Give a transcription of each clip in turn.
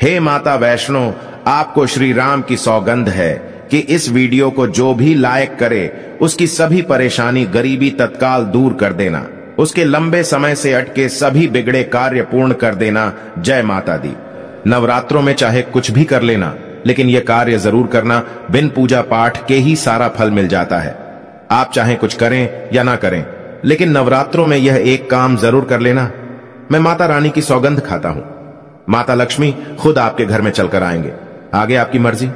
हे माता वैष्णो, आपको श्री राम की सौगंध है कि इस वीडियो को जो भी लाइक करे उसकी सभी परेशानी गरीबी तत्काल दूर कर देना, उसके लंबे समय से अटके सभी बिगड़े कार्य पूर्ण कर देना। जय माता दी। नवरात्रों में चाहे कुछ भी कर लेना, लेकिन यह कार्य जरूर करना। बिन पूजा पाठ के ही सारा फल मिल जाता है। आप चाहे कुछ करें या ना करें, लेकिन नवरात्रों में यह एक काम जरूर कर लेना। मैं माता रानी की सौगंध खाता हूं, माता लक्ष्मी खुद आपके घर में चलकर आएंगे। आगे आपकी मर्जी।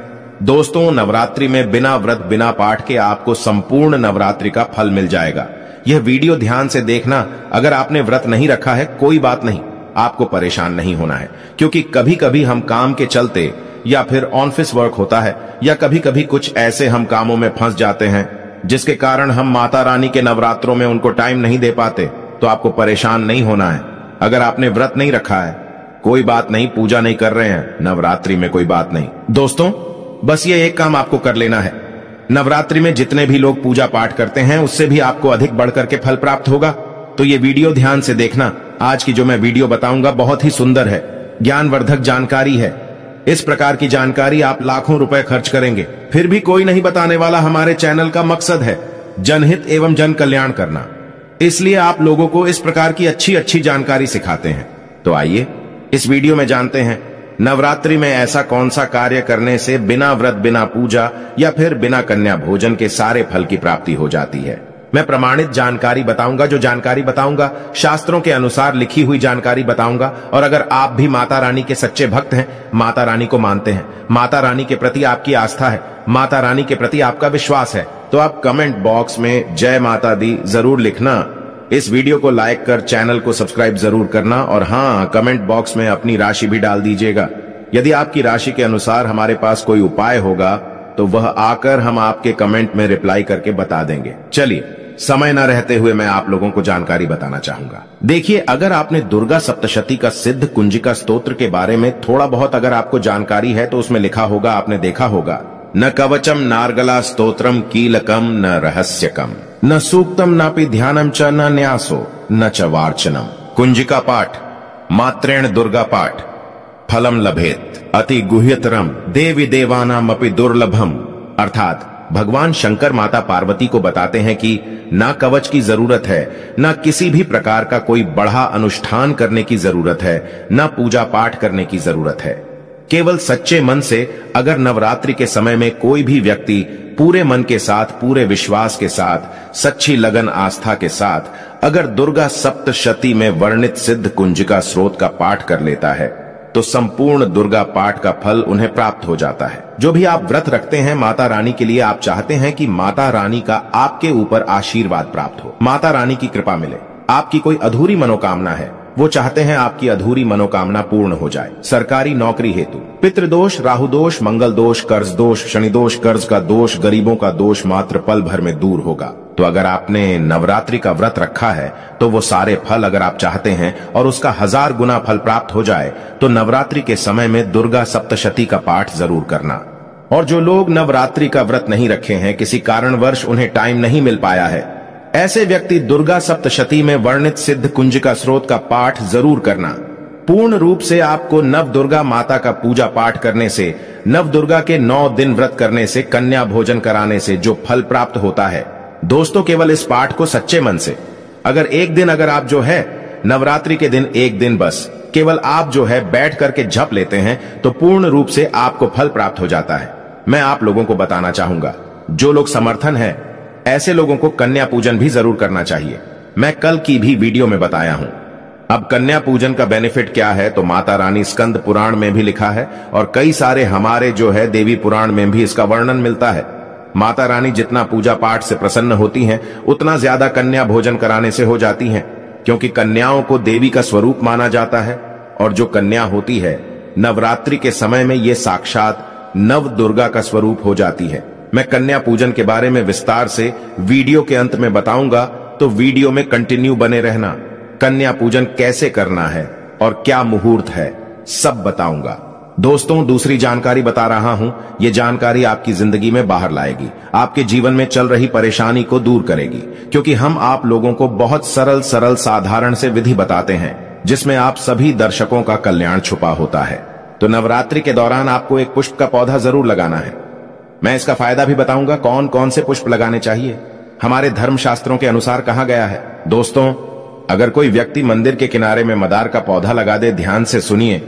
दोस्तों, नवरात्रि में बिना व्रत बिना पाठ के आपको संपूर्ण नवरात्रि का फल मिल जाएगा। यह वीडियो ध्यान से देखना। अगर आपने व्रत नहीं रखा है, कोई बात नहीं, आपको परेशान नहीं होना है, क्योंकि कभी कभी हम काम के चलते या फिर ऑफिस वर्क होता है या कभी कभी कुछ ऐसे हम कामों में फंस जाते हैं जिसके कारण हम माता रानी के नवरात्रों में उनको टाइम नहीं दे पाते। तो आपको परेशान नहीं होना है। अगर आपने व्रत नहीं रखा है, कोई बात नहीं, पूजा नहीं कर रहे हैं नवरात्रि में, कोई बात नहीं। दोस्तों, बस ये एक काम आपको कर लेना है। नवरात्रि में जितने भी लोग पूजा पाठ करते हैं, उससे भी आपको अधिक बढ़कर के फल प्राप्त होगा। तो ये वीडियो ध्यान से देखना। आज की जो मैं वीडियो बताऊंगा बहुत ही सुंदर है, ज्ञानवर्धक जानकारी है। इस प्रकार की जानकारी आप लाखों रुपए खर्च करेंगे, फिर भी कोई नहीं बताने वाला। हमारे चैनल का मकसद है जनहित एवं जन कल्याण करना, इसलिए आप लोगों को इस प्रकार की अच्छी अच्छी जानकारी सिखाते हैं। तो आइए इस वीडियो में जानते हैं नवरात्रि में ऐसा कौन सा कार्य करने से बिना व्रत बिना पूजा या फिर बिना कन्या भोजन के सारे फल की प्राप्ति हो जाती है। मैं प्रमाणित जानकारी बताऊंगा। जो जानकारी बताऊंगा शास्त्रों के अनुसार लिखी हुई जानकारी बताऊंगा। और अगर आप भी माता रानी के सच्चे भक्त हैं, माता रानी को मानते हैं, माता रानी के प्रति आपकी आस्था है, माता रानी के प्रति आपका विश्वास है, तो आप कमेंट बॉक्स में जय माता दी जरूर लिखना। इस वीडियो को लाइक कर चैनल को सब्सक्राइब जरूर करना। और हाँ, कमेंट बॉक्स में अपनी राशि भी डाल दीजिएगा। यदि आपकी राशि के अनुसार हमारे पास कोई उपाय होगा तो वह आकर हम आपके कमेंट में रिप्लाई करके बता देंगे। चलिए, समय न रहते हुए मैं आप लोगों को जानकारी बताना चाहूंगा। देखिए, अगर आपने दुर्गा सप्तशती का सिद्ध कुंजिका स्तोत्र के बारे में थोड़ा बहुत अगर आपको जानकारी है, तो उसमें लिखा होगा, आपने देखा होगा, न कवचम नार्गला स्तोत्रम कीलकम न रहस्यकम न सूक्तम नापि ध्यानम च न न्यासो न च वार्चनम। कुंजिका पाठ मात्रेण दुर्गा पाठ फलम लभेत अति गुह्यतरम देवी देवानाम अपि दुर्लभम। अर्थात भगवान शंकर माता पार्वती को बताते हैं कि ना कवच की जरूरत है, ना किसी भी प्रकार का कोई बढ़ा अनुष्ठान करने की जरूरत है, ना पूजा पाठ करने की जरूरत है। केवल सच्चे मन से अगर नवरात्रि के समय में कोई भी व्यक्ति पूरे मन के साथ, पूरे विश्वास के साथ, सच्ची लगन आस्था के साथ अगर दुर्गा सप्तशती में वर्णित सिद्ध कुंजिका स्रोत का पाठ कर लेता है, तो संपूर्ण दुर्गा पाठ का फल उन्हें प्राप्त हो जाता है। जो भी आप व्रत रखते हैं माता रानी के लिए, आप चाहते हैं कि माता रानी का आपके ऊपर आशीर्वाद प्राप्त हो, माता रानी की कृपा मिले। आपकी कोई अधूरी मनोकामना है, वो चाहते हैं आपकी अधूरी मनोकामना पूर्ण हो जाए। सरकारी नौकरी हेतु पितृदोष, राहु दोष, मंगल दोष, कर्ज दोष, शनि दोष, कर्ज का दोष, गरीबों का दोष मात्र पल भर में दूर होगा। तो अगर आपने नवरात्रि का व्रत रखा है, तो वो सारे फल अगर आप चाहते हैं और उसका 1000 गुना फल प्राप्त हो जाए, तो नवरात्रि के समय में दुर्गा सप्तशती का पाठ जरूर करना। और जो लोग नवरात्रि का व्रत नहीं रखे हैं, किसी कारणवश उन्हें टाइम नहीं मिल पाया है, ऐसे व्यक्ति दुर्गा सप्तशती में वर्णित सिद्ध कुंजिका स्रोत का पाठ जरूर करना। पूर्ण रूप से आपको नव दुर्गा माता का पूजा पाठ करने से, नव दुर्गा के 9 दिन व्रत करने से, कन्या भोजन कराने से जो फल प्राप्त होता है, दोस्तों, केवल इस पाठ को सच्चे मन से अगर एक दिन अगर आप जो है नवरात्रि के दिन एक दिन बस केवल आप जो है बैठ करके जप लेते हैं, तो पूर्ण रूप से आपको फल प्राप्त हो जाता है। मैं आप लोगों को बताना चाहूंगा, जो लोग समर्थन है, ऐसे लोगों को कन्या पूजन भी जरूर करना चाहिए। मैं कल की भी वीडियो में बताया हूं। अब कन्या पूजन का बेनिफिट क्या है, तो माता रानी स्कंद पुराण में भी लिखा है और कई सारे हमारे जो है देवी पुराण में भी इसका वर्णन मिलता है। माता रानी जितना पूजा पाठ से प्रसन्न होती हैं, उतना ज्यादा कन्या भोजन कराने से हो जाती हैं, क्योंकि कन्याओं को देवी का स्वरूप माना जाता है। और जो कन्या होती है नवरात्रि के समय में, ये साक्षात नव दुर्गा का स्वरूप हो जाती है। मैं कन्या पूजन के बारे में विस्तार से वीडियो के अंत में बताऊंगा, तो वीडियो में कंटिन्यू बने रहना। कन्या पूजन कैसे करना है और क्या मुहूर्त है, सब बताऊंगा। दोस्तों, दूसरी जानकारी बता रहा हूं, यह जानकारी आपकी जिंदगी में बाहर लाएगी, आपके जीवन में चल रही परेशानी को दूर करेगी, क्योंकि हम आप लोगों को बहुत सरल साधारण से विधि बताते हैं, जिसमें आप सभी दर्शकों का कल्याण छुपा होता है। तो नवरात्रि के दौरान आपको एक पुष्प का पौधा जरूर लगाना है। मैं इसका फायदा भी बताऊंगा, कौन कौन से पुष्प लगाने चाहिए, हमारे धर्मशास्त्रों के अनुसार कहा गया है। दोस्तों, अगर कोई व्यक्ति मंदिर के किनारे में मदार का पौधा लगा दे, ध्यान से सुनिए,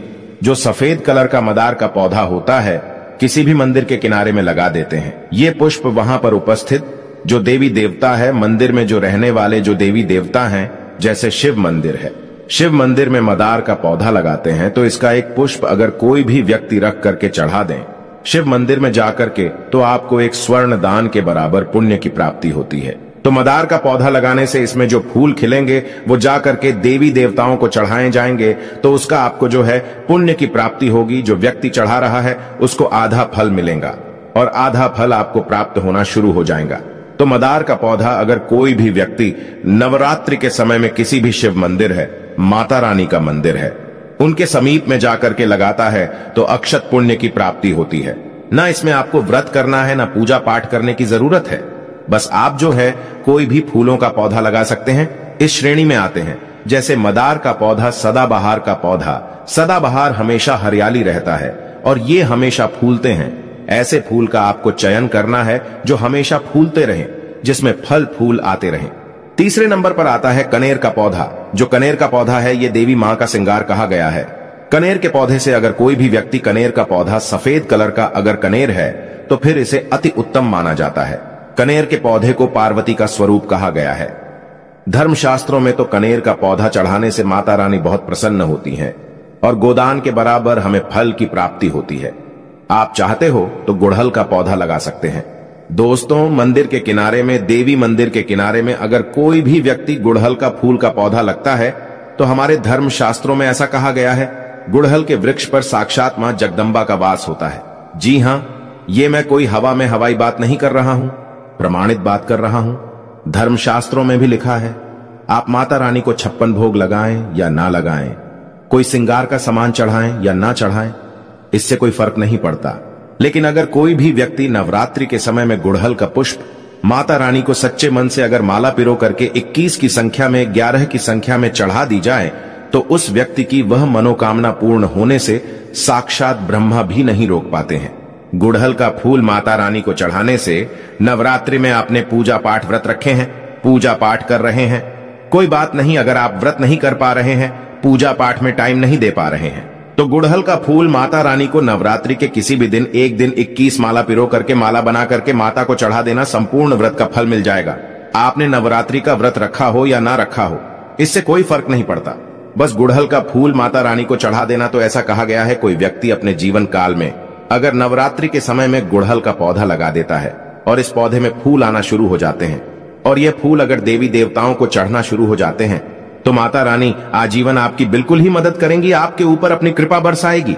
जो सफेद कलर का मदार का पौधा होता है किसी भी मंदिर के किनारे में लगा देते हैं। ये पुष्प वहां पर उपस्थित जो देवी देवता है, मंदिर में जो रहने वाले जो देवी देवता हैं, जैसे शिव मंदिर है, शिव मंदिर में मदार का पौधा लगाते हैं, तो इसका एक पुष्प अगर कोई भी व्यक्ति रख करके चढ़ा दें शिव मंदिर में जाकर के, तो आपको एक स्वर्ण दान के बराबर पुण्य की प्राप्ति होती है। तो मदार का पौधा लगाने से इसमें जो फूल खिलेंगे वो जाकर के देवी देवताओं को चढ़ाए जाएंगे, तो उसका आपको जो है पुण्य की प्राप्ति होगी। जो व्यक्ति चढ़ा रहा है उसको आधा फल मिलेगा और आधा फल आपको प्राप्त होना शुरू हो जाएगा। तो मदार का पौधा अगर कोई भी व्यक्ति नवरात्रि के समय में किसी भी शिव मंदिर है, माता रानी का मंदिर है, उनके समीप में जाकर के लगाता है तो अक्षत पुण्य की प्राप्ति होती है। ना इसमें आपको व्रत करना है, ना पूजा पाठ करने की जरूरत है। बस आप जो है कोई भी फूलों का पौधा लगा सकते हैं। इस श्रेणी में आते हैं जैसे मदार का पौधा, सदाबहार का पौधा। सदाबहार हमेशा हरियाली रहता है और ये हमेशा फूलते हैं। ऐसे फूल का आपको चयन करना है जो हमेशा फूलते रहें, जिसमें फल फूल आते रहें। तीसरे नंबर पर आता है कनेर का पौधा। जो कनेर का पौधा है ये देवी मां का श्रृंगार कहा गया है। कनेर के पौधे से अगर कोई भी व्यक्ति कनेर का पौधा, सफेद कलर का अगर कनेर है, तो फिर इसे अति उत्तम माना जाता है। कनेर के पौधे को पार्वती का स्वरूप कहा गया है। धर्मशास्त्रों में तो कनेर का पौधा चढ़ाने से माता रानी बहुत प्रसन्न होती हैं और गोदान के बराबर हमें फल की प्राप्ति होती है। आप चाहते हो तो गुड़हल का पौधा लगा सकते हैं। दोस्तों, मंदिर के किनारे में, देवी मंदिर के किनारे में अगर कोई भी व्यक्ति गुड़हल का फूल का पौधा लगता है, तो हमारे धर्म शास्त्रों में ऐसा कहा गया है, गुड़हल के वृक्ष पर साक्षात मां जगदम्बा का वास होता है। जी हां, ये मैं कोई हवा में हवाई बात नहीं कर रहा हूं, प्रमाणित बात कर रहा हूं। धर्मशास्त्रों में भी लिखा है, आप माता रानी को 56 भोग लगाएं या ना लगाएं, कोई श्रृंगार का सामान चढ़ाएं या ना चढ़ाएं, इससे कोई फर्क नहीं पड़ता। लेकिन अगर कोई भी व्यक्ति नवरात्रि के समय में गुड़हल का पुष्प माता रानी को सच्चे मन से अगर माला पिरो करके 21 की संख्या में, 11 की संख्या में चढ़ा दी जाए, तो उस व्यक्ति की वह मनोकामना पूर्ण होने से साक्षात ब्रह्मा भी नहीं रोक पाते हैं। गुड़हल का फूल माता रानी को चढ़ाने से नवरात्रि में आपने पूजा पाठ व्रत रखे हैं, पूजा पाठ कर रहे हैं, कोई बात नहीं। अगर आप व्रत नहीं कर पा रहे हैं, पूजा पाठ में टाइम नहीं दे पा रहे हैं, तो गुड़हल का फूल माता रानी को नवरात्रि के किसी भी दिन, एक दिन 21 माला पिरो करके, माला बना करके माता को चढ़ा देना, संपूर्ण व्रत का फल मिल जाएगा। आपने नवरात्रि का व्रत रखा हो या ना रखा हो, इससे कोई फर्क नहीं पड़ता। बस गुड़हल का फूल माता रानी को चढ़ा देना। तो ऐसा कहा गया है, कोई व्यक्ति अपने जीवन काल में अगर नवरात्रि के समय में गुड़हल का पौधा लगा देता है और इस पौधे में फूल आना शुरू हो जाते हैं और ये फूल अगर देवी देवताओं को चढ़ना शुरू हो जाते हैं, तो माता रानी आजीवन आपकी बिल्कुल ही मदद करेंगी, आपके ऊपर अपनी कृपा बरसाएगी,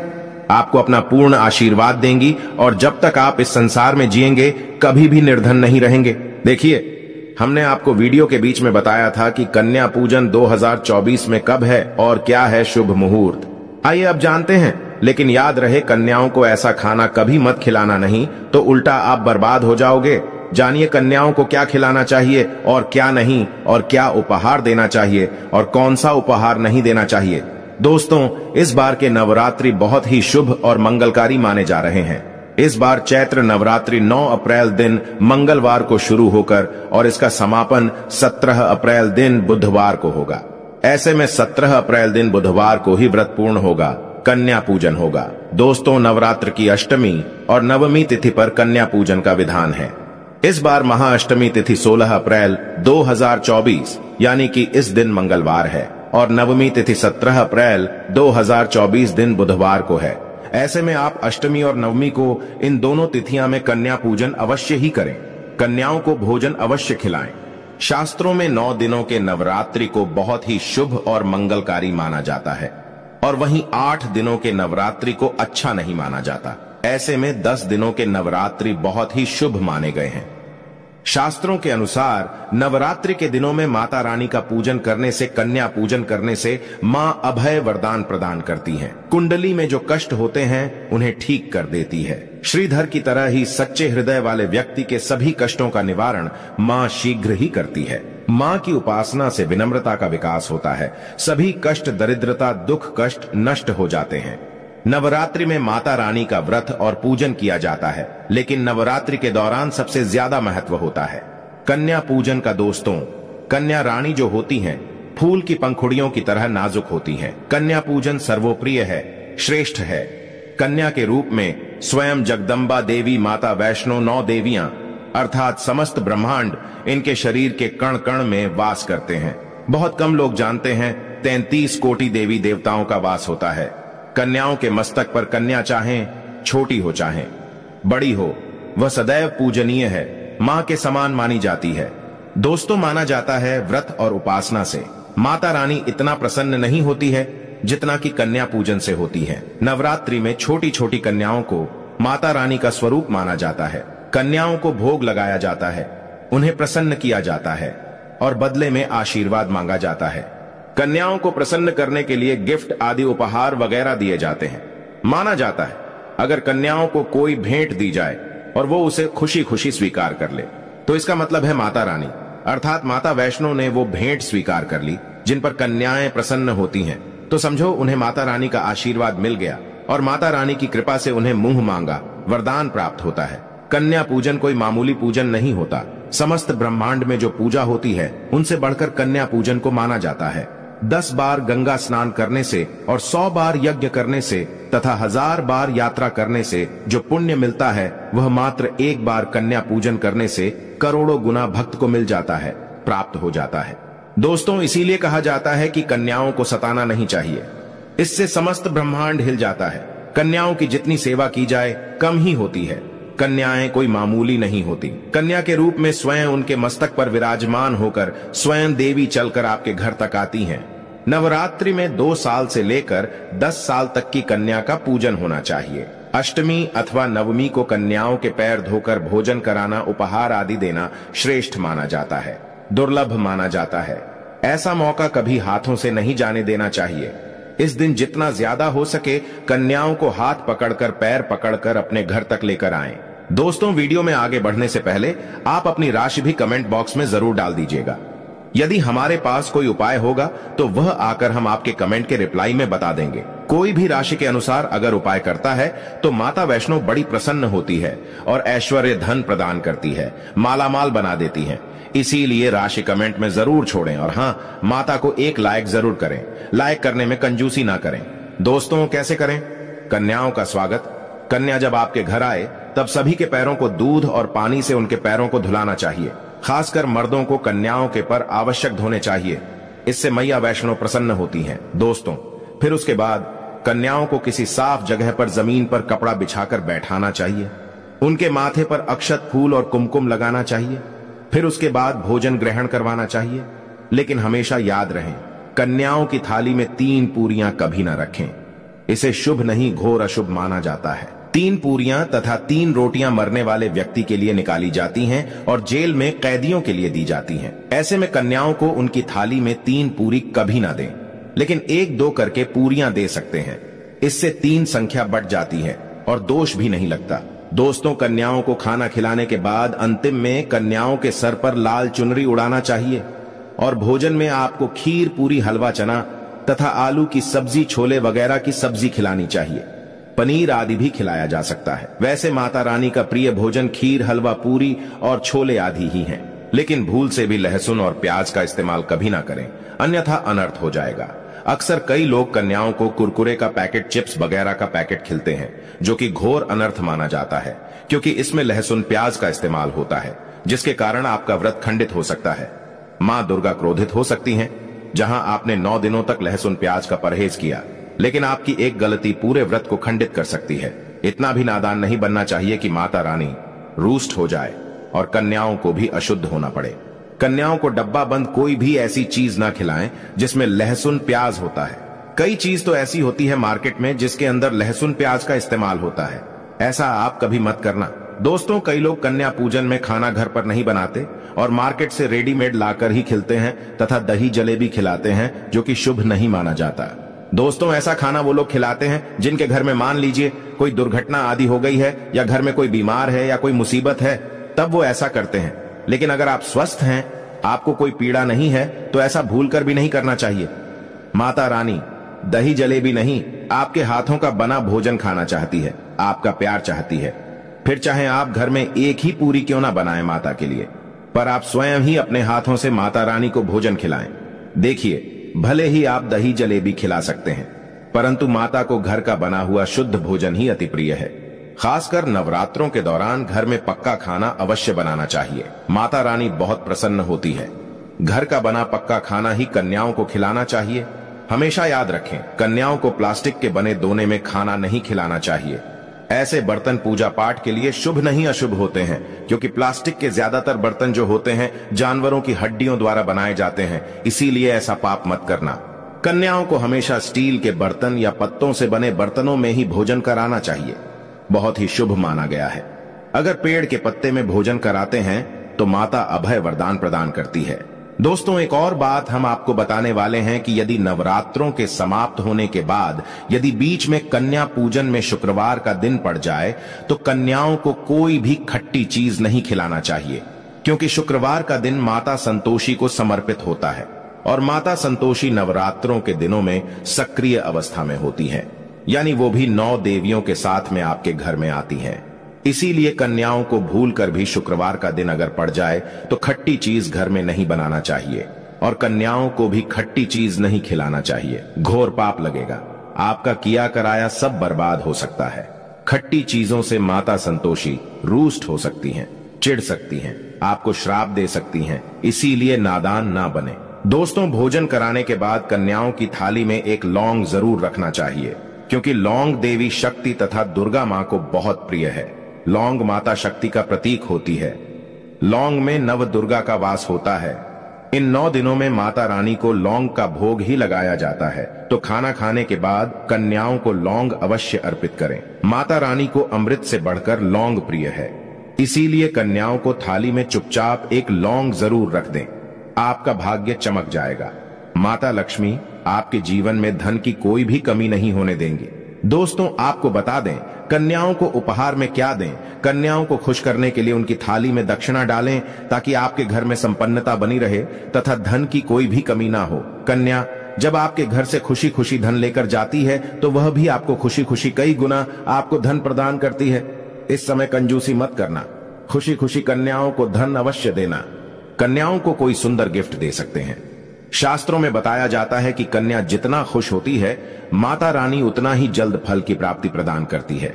आपको अपना पूर्ण आशीर्वाद देंगी और जब तक आप इस संसार में जिएंगे कभी भी निर्धन नहीं रहेंगे। देखिए, हमने आपको वीडियो के बीच में बताया था कि कन्या पूजन 2024 में कब है और क्या है शुभ मुहूर्त। आइए अब जानते हैं। लेकिन याद रहे, कन्याओं को ऐसा खाना कभी मत खिलाना नहीं, तो उल्टा आप बर्बाद हो जाओगे। जानिए कन्याओं को क्या खिलाना चाहिए और क्या नहीं, और क्या उपहार देना चाहिए और कौन सा उपहार नहीं देना चाहिए। दोस्तों, इस बार के नवरात्रि बहुत ही शुभ और मंगलकारी माने जा रहे हैं। इस बार चैत्र नवरात्रि 9 अप्रैल दिन मंगलवार को शुरू होकर और इसका समापन 17 अप्रैल दिन बुधवार को होगा। ऐसे में 17 अप्रैल दिन बुधवार को ही व्रत पूर्ण होगा, कन्या पूजन होगा। दोस्तों, नवरात्र की अष्टमी और नवमी तिथि पर कन्या पूजन का विधान है। इस बार महाअष्टमी तिथि 16 अप्रैल 2024 यानी कि इस दिन मंगलवार है और नवमी तिथि 17 अप्रैल 2024 दिन बुधवार को है। ऐसे में आप अष्टमी और नवमी को, इन दोनों तिथियां में कन्या पूजन अवश्य ही करें। कन्याओं को भोजन अवश्य खिलाएं। शास्त्रों में 9 दिनों के नवरात्रि को बहुत ही शुभ और मंगलकारी माना जाता है और वहीं 8 दिनों के नवरात्रि को अच्छा नहीं माना जाता। ऐसे में 10 दिनों के नवरात्रि बहुत ही शुभ माने गए हैं। शास्त्रों के अनुसार नवरात्रि के दिनों में माता रानी का पूजन करने से, कन्या पूजन करने से मां अभय वरदान प्रदान करती हैं। कुंडली में जो कष्ट होते हैं उन्हें ठीक कर देती है। श्रीधर की तरह ही सच्चे हृदय वाले व्यक्ति के सभी कष्टों का निवारण मां शीघ्र ही करती है। मां की उपासना से विनम्रता का विकास होता है। सभी कष्ट, दरिद्रता, दुख, कष्ट नष्ट हो जाते हैं। नवरात्रि में माता रानी का व्रत और पूजन किया जाता है, लेकिन नवरात्रि के दौरान सबसे ज्यादा महत्व होता है कन्या पूजन का। दोस्तों, कन्या रानी जो होती हैं, फूल की पंखुड़ियों की तरह नाजुक होती हैं। कन्या पूजन सर्वोप्रिय है, श्रेष्ठ है। कन्या के रूप में स्वयं जगदम्बा देवी माता वैष्णो 9 देवियां अर्थात समस्त ब्रह्मांड इनके शरीर के कण कण में वास करते हैं। बहुत कम लोग जानते हैं 33 कोटि देवी देवताओं का वास होता है। कन्याओं के मस्तक पर कन्या चाहें छोटी हो चाहें बड़ी हो, वह सदैव पूजनीय है, मां के समान मानी जाती है। दोस्तों, माना जाता है व्रत और उपासना से माता रानी इतना प्रसन्न नहीं होती है जितना कि कन्या पूजन से होती है। नवरात्रि में छोटी छोटी कन्याओं को माता रानी का स्वरूप माना जाता है। कन्याओं को भोग लगाया जाता है, उन्हें प्रसन्न किया जाता है और बदले में आशीर्वाद मांगा जाता है। कन्याओं को प्रसन्न करने के लिए गिफ्ट आदि उपहार वगैरह दिए जाते हैं। माना जाता है अगर कन्याओं को कोई भेंट दी जाए और वो उसे खुशी खुशी स्वीकार कर ले तो इसका मतलब है माता रानी अर्थात माता वैष्णो ने वो भेंट स्वीकार कर ली जिन पर कन्याएं प्रसन्न होती हैं, तो समझो उन्हें माता रानी का आशीर्वाद मिल गया और माता रानी की कृपा से उन्हें मुंह मांगा वरदान प्राप्त होता है। कन्या पूजन कोई मामूली पूजन नहीं होता। समस्त ब्रह्मांड में जो पूजा होती है उनसे बढ़कर कन्या पूजन को माना जाता है। 10 बार गंगा स्नान करने से और 100 बार यज्ञ करने से तथा 1000 बार यात्रा करने से जो पुण्य मिलता है वह मात्र एक बार कन्या पूजन करने से करोड़ों गुना भक्त को मिल जाता है, प्राप्त हो जाता है। दोस्तों, इसीलिए कहा जाता है कि कन्याओं को सताना नहीं चाहिए, इससे समस्त ब्रह्मांड हिल जाता है। कन्याओं की जितनी सेवा की जाए कम ही होती है। कन्याएं कोई मामूली नहीं होती। कन्या के रूप में स्वयं उनके मस्तक पर विराजमान होकर स्वयं देवी चलकर आपके घर तक आती हैं। नवरात्रि में 2 साल से लेकर 10 साल तक की कन्या का पूजन होना चाहिए। अष्टमी अथवा नवमी को कन्याओं के पैर धोकर भोजन कराना, उपहार आदि देना श्रेष्ठ माना जाता है, दुर्लभ माना जाता है। ऐसा मौका कभी हाथों से नहीं जाने देना चाहिए। इस दिन जितना ज्यादा हो सके कन्याओं को हाथ पकड़कर, पैर पकड़कर अपने घर तक लेकर आएं। दोस्तों, वीडियो में आगे बढ़ने से पहले आप अपनी राशि भी कमेंट बॉक्स में जरूर डाल दीजिएगा। यदि हमारे पास कोई उपाय होगा तो वह आकर हम आपके कमेंट के रिप्लाई में बता देंगे। कोई भी राशि के अनुसार अगर उपाय करता है तो माता वैष्णो बड़ी प्रसन्न होती है और ऐश्वर्य धन प्रदान करती है, मालामाल बना देती है। इसीलिए राशि कमेंट में जरूर छोड़ें और हाँ, माता को एक लाइक जरूर करें। लाइक करने में कंजूसी ना करें। दोस्तों, कैसे करें? कन्याओं का स्वागत। कन्या जब आपके घर आए तब सभी के पैरों को दूध और पानी से उनके पैरों को धुलाना चाहिए। खासकर मर्दों को कन्याओं के पर आवश्यक धोने चाहिए, इससे मैया वैष्णो प्रसन्न होती हैं। दोस्तों, फिर उसके बाद कन्याओं को किसी साफ जगह पर जमीन पर कपड़ा बिछाकर बैठाना चाहिए। उनके माथे पर अक्षत, फूल और कुमकुम लगाना चाहिए। फिर उसके बाद भोजन ग्रहण करवाना चाहिए। लेकिन हमेशा याद रहे, कन्याओं की थाली में 3 पूरियां कभी ना रखें। इसे शुभ नहीं, घोर अशुभ माना जाता है। 3 पूरियां तथा 3 रोटियां मरने वाले व्यक्ति के लिए निकाली जाती हैं और जेल में कैदियों के लिए दी जाती हैं। ऐसे में कन्याओं को उनकी थाली में 3 पूरी कभी ना दें, लेकिन 1-2 करके पूरियां दे सकते हैं। इससे 3 संख्या बढ़ जाती है और दोष भी नहीं लगता। दोस्तों, कन्याओं को खाना खिलाने के बाद अंतिम में कन्याओं के सर पर लाल चुनरी उड़ाना चाहिए और भोजन में आपको खीर, पूरी, हलवा, चना तथा आलू की सब्जी, छोले वगैरह की सब्जी खिलानी चाहिए। पनीर आदि भी खिलाया जा सकता है। वैसे माता रानी का प्रिय भोजन खीर, हलवा, पूरी और छोले आदि ही हैं। लेकिन भूल से भी लहसुन और प्याज का इस्तेमाल कभी ना करें, अन्यथा अनर्थ हो जाएगा। अक्सर कई लोग कन्याओं को कुरकुरे का पैकेट, चिप्स वगैरह का पैकेट खिलाते हैं, जो कि घोर अनर्थ माना जाता है, क्योंकि इसमें लहसुन, प्याज का इस्तेमाल होता है, जिसके कारण आपका व्रत खंडित हो सकता है। मां दुर्गा क्रोधित हो सकती हैं। जहां आपने 9 दिनों तक लहसुन प्याज का परहेज किया, लेकिन आपकी एक गलती पूरे व्रत को खंडित कर सकती है। इतना भी नादान नहीं बनना चाहिए कि माता रानी रूष्ट हो जाए और कन्याओं को भी अशुद्ध होना पड़े। कन्याओं को डब्बा बंद कोई भी ऐसी चीज ना खिलाएं जिसमें लहसुन प्याज होता है। कई चीज तो ऐसी होती है मार्केट में जिसके अंदर लहसुन प्याज का इस्तेमाल होता है। ऐसा आप कभी मत करना। दोस्तों, कई लोग कन्या पूजन में खाना घर पर नहीं बनाते और मार्केट से रेडीमेड लाकर ही खिलाते हैं तथा दही जलेबी खिलाते हैं, जो कि शुभ नहीं माना जाता। दोस्तों, ऐसा खाना वो लोग खिलाते हैं जिनके घर में मान लीजिए कोई दुर्घटना आदि हो गई है या घर में कोई बीमार है या कोई मुसीबत है, तब वो ऐसा करते हैं। लेकिन अगर आप स्वस्थ हैं, आपको कोई पीड़ा नहीं है, तो ऐसा भूलकर भी नहीं करना चाहिए। माता रानी दही जलेबी नहीं, आपके हाथों का बना भोजन खाना चाहती है, आपका प्यार चाहती है। फिर चाहे आप घर में एक ही पूरी क्यों ना बनाएं माता के लिए, पर आप स्वयं ही अपने हाथों से माता रानी को भोजन खिलाएं। देखिए, भले ही आप दही जलेबी खिला सकते हैं, परंतु माता को घर का बना हुआ शुद्ध भोजन ही अति प्रिय है। खासकर नवरात्रों के दौरान घर में पक्का खाना अवश्य बनाना चाहिए। माता रानी बहुत प्रसन्न होती है। घर का बना पक्का खाना ही कन्याओं को खिलाना चाहिए। हमेशा याद रखें, कन्याओं को प्लास्टिक के बने दोने में खाना नहीं खिलाना चाहिए। ऐसे बर्तन पूजा पाठ के लिए शुभ नहीं अशुभ होते हैं, क्योंकि प्लास्टिक के ज्यादातर बर्तन जो होते हैं जानवरों की हड्डियों द्वारा बनाए जाते हैं, इसीलिए ऐसा पाप मत करना। कन्याओं को हमेशा स्टील के बर्तन या पत्तों से बने बर्तनों में ही भोजन कराना चाहिए, बहुत ही शुभ माना गया है। अगर पेड़ के पत्ते में भोजन कराते हैं तो माता अभय वरदान प्रदान करती है। दोस्तों, एक और बात हम आपको बताने वाले हैं कि यदि नवरात्रों के समाप्त होने के बाद यदि बीच में कन्या पूजन में शुक्रवार का दिन पड़ जाए तो कन्याओं को कोई भी खट्टी चीज नहीं खिलाना चाहिए, क्योंकि शुक्रवार का दिन माता संतोषी को समर्पित होता है और माता संतोषी नवरात्रों के दिनों में सक्रिय अवस्था में होती है, यानी वो भी 9 देवियों के साथ में आपके घर में आती हैं। इसीलिए कन्याओं को भूलकर भी शुक्रवार का दिन अगर पड़ जाए तो खट्टी चीज घर में नहीं बनाना चाहिए और कन्याओं को भी खट्टी चीज नहीं खिलाना चाहिए। घोर पाप लगेगा, आपका किया कराया सब बर्बाद हो सकता है। खट्टी चीजों से माता संतोषी रूष्ट हो सकती हैं, चिढ़ सकती हैं, आपको श्राप दे सकती हैं, इसीलिए नादान ना बने। दोस्तों, भोजन कराने के बाद कन्याओं की थाली में एक लौंग जरूर रखना चाहिए, क्योंकि लौंग देवी शक्ति तथा दुर्गा मां को बहुत प्रिय है। लौंग माता शक्ति का प्रतीक होती है। लौंग में नव दुर्गा का वास होता है। इन 9 दिनों में माता रानी को लौंग का भोग ही लगाया जाता है, तो खाना खाने के बाद कन्याओं को लौंग अवश्य अर्पित करें। माता रानी को अमृत से बढ़कर लौंग प्रिय है, इसीलिए कन्याओं को थाली में चुपचाप एक लौंग जरूर रख दें। आपका भाग्य चमक जाएगा। माता लक्ष्मी आपके जीवन में धन की कोई भी कमी नहीं होने देंगी। दोस्तों, आपको बता दें, कन्याओं को उपहार में क्या दें। कन्याओं को खुश करने के लिए उनकी थाली में दक्षिणा डालें, ताकि आपके घर में संपन्नता बनी रहे तथा धन की कोई भी कमी ना हो। कन्या जब आपके घर से खुशी खुशी धन लेकर जाती है तो वह भी आपको खुशी खुशी कई गुना आपको धन प्रदान करती है। इस समय कंजूसी मत करना, खुशी खुशी कन्याओं को धन अवश्य देना। कन्याओं को कोई सुंदर गिफ्ट दे सकते हैं। शास्त्रों में बताया जाता है कि कन्या जितना खुश होती है, माता रानी उतना ही जल्द फल की प्राप्ति प्रदान करती है।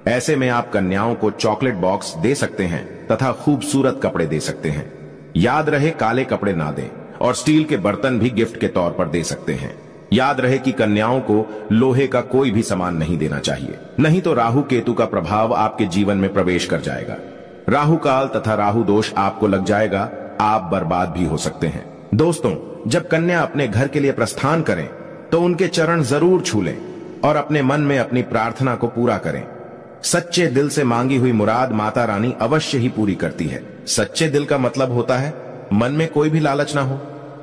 ऐसे में आप कन्याओं को चॉकलेट बॉक्स दे सकते हैं तथा खूबसूरत कपड़े दे सकते हैं। याद रहे, काले कपड़े ना दें और स्टील के बर्तन भी गिफ्ट के तौर पर दे सकते हैं। याद रहे कि कन्याओं को लोहे का कोई भी सामान नहीं देना चाहिए, नहीं तो राहु केतु का प्रभाव आपके जीवन में प्रवेश कर जाएगा। राहु काल तथा राहु दोष आपको लग जाएगा, आप बर्बाद भी हो सकते हैं। दोस्तों, जब कन्या अपने घर के लिए प्रस्थान करें तो उनके चरण जरूर छू लें और अपने मन में अपनी प्रार्थना को पूरा करें। सच्चे दिल से मांगी हुई मुराद माता रानी अवश्य ही पूरी करती है। सच्चे दिल का मतलब होता है मन में कोई भी लालच ना हो,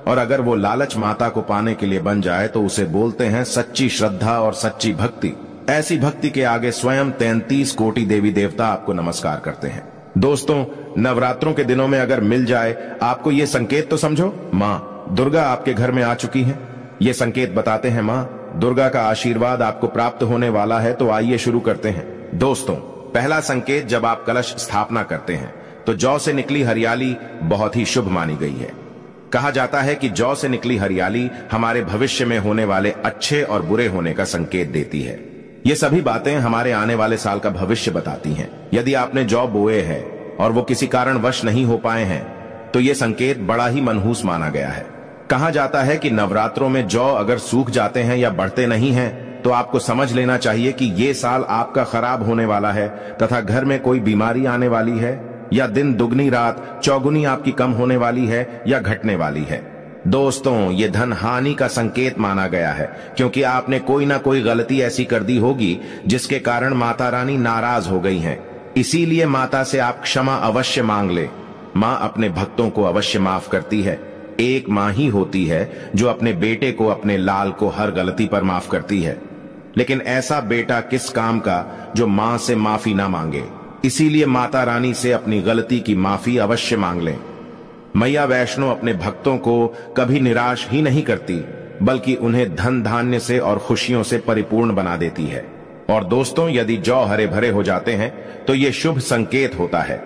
और अगर वो लालच माता को पाने के लिए बन जाए तो उसे बोलते हैं सच्ची श्रद्धा और सच्ची भक्ति। ऐसी भक्ति के आगे स्वयं 33 कोटि देवी देवता आपको नमस्कार करते हैं। दोस्तों, नवरात्रों के दिनों में अगर मिल जाए आपको ये संकेत, तो समझो माँ दुर्गा आपके घर में आ चुकी हैं। ये संकेत बताते हैं माँ दुर्गा का आशीर्वाद आपको प्राप्त होने वाला है। तो आइए शुरू करते हैं। दोस्तों, पहला संकेत, जब आप कलश स्थापना करते हैं तो जौ से निकली हरियाली बहुत ही शुभ मानी गई है। कहा जाता है कि जौ से निकली हरियाली हमारे भविष्य में होने वाले अच्छे और बुरे होने का संकेत देती है। ये सभी बातें हमारे आने वाले साल का भविष्य बताती हैं। यदि आपने जौ बोए हैं और वो किसी कारणवश नहीं हो पाए हैं तो ये संकेत बड़ा ही मनहूस माना गया है। कहा जाता है कि नवरात्रों में जौ अगर सूख जाते हैं या बढ़ते नहीं हैं तो आपको समझ लेना चाहिए कि ये साल आपका खराब होने वाला है तथा घर में कोई बीमारी आने वाली है, या दिन दुगनी रात चौगुनी आपकी कम होने वाली है या घटने वाली है। दोस्तों, ये धन हानि का संकेत माना गया है, क्योंकि आपने कोई ना कोई गलती ऐसी कर दी होगी जिसके कारण माता रानी नाराज हो गई हैं। इसीलिए माता से आप क्षमा अवश्य मांग ले। माँ अपने भक्तों को अवश्य माफ करती है। एक माँ ही होती है जो अपने बेटे को, अपने लाल को हर गलती पर माफ करती है, लेकिन ऐसा बेटा किस काम का जो माँ से माफी ना मांगे। इसीलिए माता रानी से अपनी गलती की माफी अवश्य मांग लें। मैया वैष्णो अपने भक्तों को कभी निराश ही नहीं करती। बल्कि उन्हें धन धान्य से और खुशियों से परिपूर्ण बना देती है। और दोस्तों, यदि जौ हरे भरे हो जाते हैं तो ये शुभ संकेत होता है।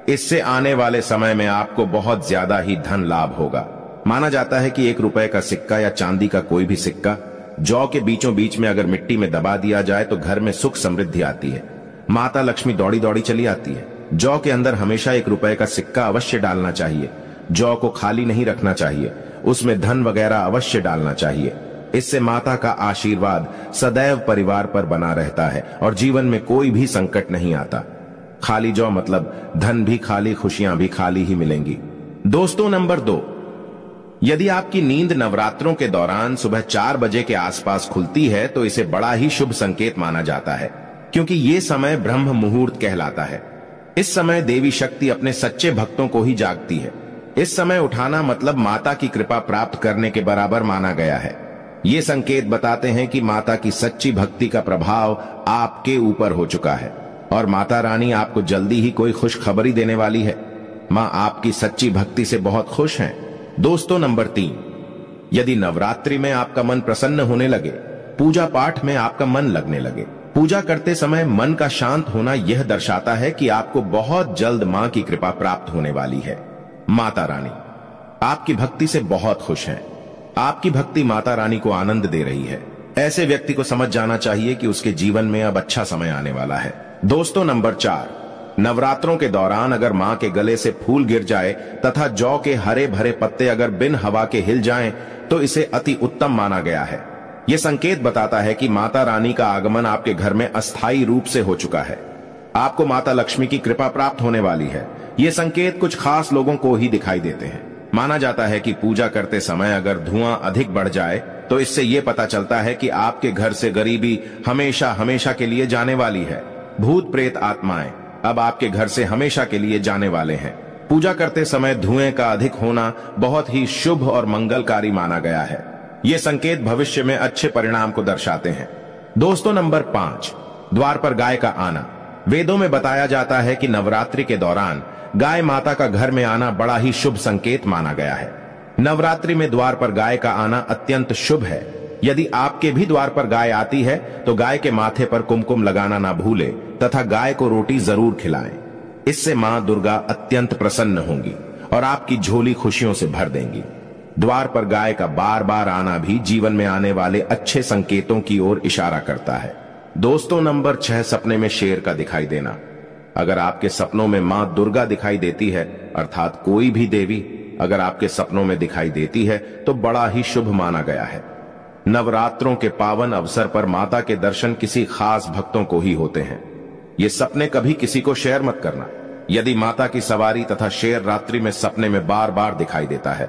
इससे आने वाले समय में आपको बहुत ज्यादा ही धन लाभ होगा। माना जाता है कि 1 रुपए का सिक्का या चांदी का कोई भी सिक्का जौ के बीचों बीच में अगर मिट्टी में दबा दिया जाए तो घर में सुख समृद्धि आती है, माता लक्ष्मी दौड़ी दौड़ी चली आती है। जौ के अंदर हमेशा 1 रुपए का सिक्का अवश्य डालना चाहिए। जौ को खाली नहीं रखना चाहिए, उसमें धन वगैरह अवश्य डालना चाहिए। इससे माता का आशीर्वाद सदैव परिवार पर बना रहता है और जीवन में कोई भी संकट नहीं आता। खाली जौ मतलब धन भी खाली, खुशियां भी खाली ही मिलेंगी। दोस्तों, नंबर 2, यदि आपकी नींद नवरात्रों के दौरान सुबह 4 बजे के आसपास खुलती है तो इसे बड़ा ही शुभ संकेत माना जाता है, क्योंकि ये समय ब्रह्म मुहूर्त कहलाता है। इस समय देवी शक्ति अपने सच्चे भक्तों को ही जागती है। इस समय उठाना मतलब माता की कृपा प्राप्त करने के बराबर माना गया है। ये संकेत बताते हैं कि माता की सच्ची भक्ति का प्रभाव आपके ऊपर हो चुका है और माता रानी आपको जल्दी ही कोई खुशखबरी देने वाली है। मां आपकी सच्ची भक्ति से बहुत खुश हैं। दोस्तों, नंबर 3, यदि नवरात्रि में आपका मन प्रसन्न होने लगे, पूजा पाठ में आपका मन लगने लगे, पूजा करते समय मन का शांत होना यह दर्शाता है कि आपको बहुत जल्द मां की कृपा प्राप्त होने वाली है। माता रानी आपकी भक्ति से बहुत खुश हैं। आपकी भक्ति माता रानी को आनंद दे रही है। ऐसे व्यक्ति को समझ जाना चाहिए कि उसके जीवन में अब अच्छा समय आने वाला है। दोस्तों, नंबर 4, नवरात्रों के दौरान अगर मां के गले से फूल गिर जाए तथा जौ के हरे भरे पत्ते अगर बिन हवा के हिल जाएं, तो इसे अति उत्तम माना गया है। यह संकेत बताता है कि माता रानी का आगमन आपके घर में अस्थायी रूप से हो चुका है। आपको माता लक्ष्मी की कृपा प्राप्त होने वाली है। ये संकेत कुछ खास लोगों को ही दिखाई देते हैं। माना जाता है कि पूजा करते समय अगर धुआं अधिक बढ़ जाए तो इससे यह पता चलता है कि आपके घर से गरीबी हमेशा हमेशा के लिए जाने वाली है। भूत प्रेत आत्माएं अब आपके घर से हमेशा के लिए जाने वाले हैं। पूजा करते समय धुएं का अधिक होना बहुत ही शुभ और मंगलकारी माना गया है। ये संकेत भविष्य में अच्छे परिणाम को दर्शाते हैं। दोस्तों, नंबर 5, द्वार पर गाय का आना। वेदों में बताया जाता है कि नवरात्रि के दौरान गाय माता का घर में आना बड़ा ही शुभ संकेत माना गया है। नवरात्रि में द्वार पर गाय का आना अत्यंत शुभ है। यदि आपके भी द्वार पर गाय आती है तो गाय के माथे पर कुमकुम लगाना ना भूले तथा गाय को रोटी जरूर खिलाएं। इससे मां दुर्गा अत्यंत प्रसन्न होंगी और आपकी झोली खुशियों से भर देंगी। द्वार पर गाय का बार बार आना भी जीवन में आने वाले अच्छे संकेतों की ओर इशारा करता है। दोस्तों, नंबर 6, सपने में शेर का दिखाई देना। अगर आपके सपनों में मां दुर्गा दिखाई देती है, अर्थात कोई भी देवी अगर आपके सपनों में दिखाई देती है तो बड़ा ही शुभ माना गया है। नवरात्रों के पावन अवसर पर माता के दर्शन किसी खास भक्तों को ही होते हैं। ये सपने कभी किसी को शेयर मत करना। यदि माता की सवारी तथा शेर रात्रि में सपने में बार बार दिखाई देता है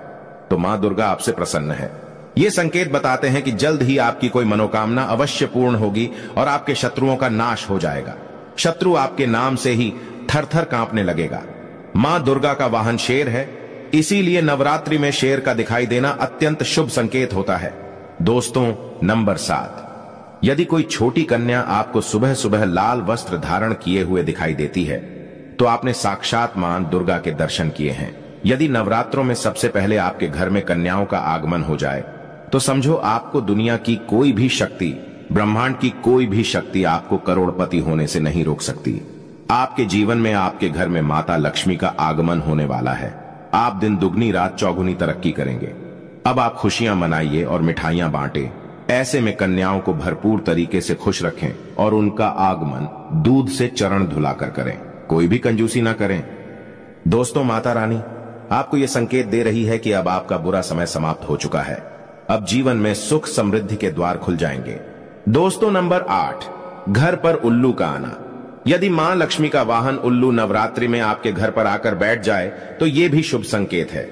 तो मां दुर्गा आपसे प्रसन्न है। ये संकेत बताते हैं कि जल्द ही आपकी कोई मनोकामना अवश्य पूर्ण होगी और आपके शत्रुओं का नाश हो जाएगा। शत्रु आपके नाम से ही थर-थर कांपने लगेगा। मां दुर्गा का वाहन शेर है, इसीलिए नवरात्रि में शेर का दिखाई देना अत्यंत शुभ संकेत होता है। दोस्तों, नंबर 7, यदि कोई छोटी कन्या आपको सुबह सुबह लाल वस्त्र धारण किए हुए दिखाई देती है तो आपने साक्षात मां दुर्गा के दर्शन किए हैं। यदि नवरात्रों में सबसे पहले आपके घर में कन्याओं का आगमन हो जाए तो समझो आपको दुनिया की कोई भी शक्ति, ब्रह्मांड की कोई भी शक्ति आपको करोड़पति होने से नहीं रोक सकती। आपके जीवन में आपके घर में माता लक्ष्मी का आगमन होने वाला है। आप दिन दुगनी रात चौगुनी तरक्की करेंगे। अब आप खुशियां मनाइए और मिठाइयां बांटे। ऐसे में कन्याओं को भरपूर तरीके से खुश रखें और उनका आगमन दूध से चरण धुलाकर करें। कोई भी कंजूसी ना करें। दोस्तों, माता रानी आपको यह संकेत दे रही है कि अब आपका बुरा समय समाप्त हो चुका है। अब जीवन में सुख समृद्धि के द्वार खुल जाएंगे। दोस्तों, नंबर 8, घर पर उल्लू का आना। यदि मां लक्ष्मी का वाहन उल्लू नवरात्रि में आपके घर पर आकर बैठ जाए तो यह भी शुभ संकेत है।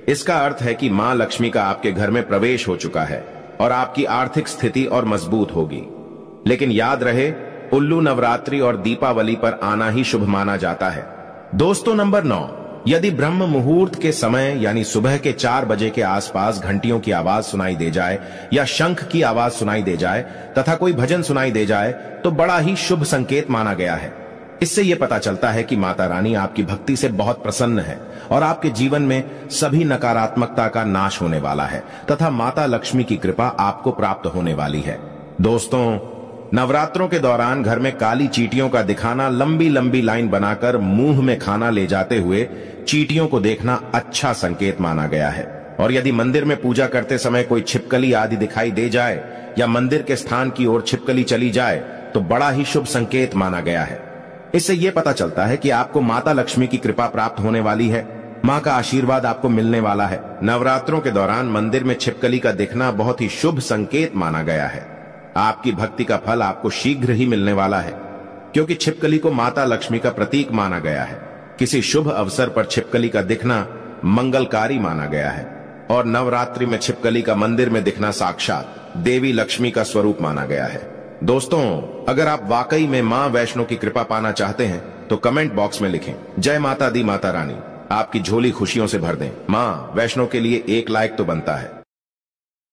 इसका अर्थ है कि मां लक्ष्मी का आपके घर में प्रवेश हो चुका है और आपकी आर्थिक स्थिति और मजबूत होगी। लेकिन याद रहे, उल्लू नवरात्रि और दीपावली पर आना ही शुभ माना जाता है। दोस्तों, नंबर 9, यदि ब्रह्म मुहूर्त के समय यानी सुबह के 4 बजे के आसपास घंटियों की आवाज सुनाई दे जाए या शंख की आवाज सुनाई दे जाए तथा कोई भजन सुनाई दे जाए तो बड़ा ही शुभ संकेत माना गया है। इससे यह पता चलता है कि माता रानी आपकी भक्ति से बहुत प्रसन्न है और आपके जीवन में सभी नकारात्मकता का नाश होने वाला है तथा माता लक्ष्मी की कृपा आपको प्राप्त होने वाली है। दोस्तों, नवरात्रों के दौरान घर में काली चींटियों का दिखाना, लंबी लंबी लाइन बनाकर मुंह में खाना ले जाते हुए चींटियों को देखना अच्छा संकेत माना गया है। और यदि मंदिर में पूजा करते समय कोई छिपकली आदि दिखाई दे जाए या मंदिर के स्थान की ओर छिपकली चली जाए तो बड़ा ही शुभ संकेत माना गया है। इससे यह पता चलता है कि आपको माता लक्ष्मी की कृपा प्राप्त होने वाली है, मां का आशीर्वाद आपको मिलने वाला है। नवरात्रों के दौरान मंदिर में छिपकली का दिखना बहुत ही शुभ संकेत माना गया है। आपकी भक्ति का फल आपको शीघ्र ही मिलने वाला है, क्योंकि छिपकली को माता लक्ष्मी का प्रतीक माना गया है। किसी शुभ अवसर पर छिपकली का दिखना मंगलकारी माना गया है और नवरात्रि में छिपकली का मंदिर में दिखना साक्षात देवी लक्ष्मी का स्वरूप माना गया है। दोस्तों, अगर आप वाकई में मां वैष्णो की कृपा पाना चाहते हैं तो कमेंट बॉक्स में लिखें, जय माता दी माता रानी। आपकी झोली खुशियों से भर दें। मां वैष्णो के लिए एक लाइक तो बनता है।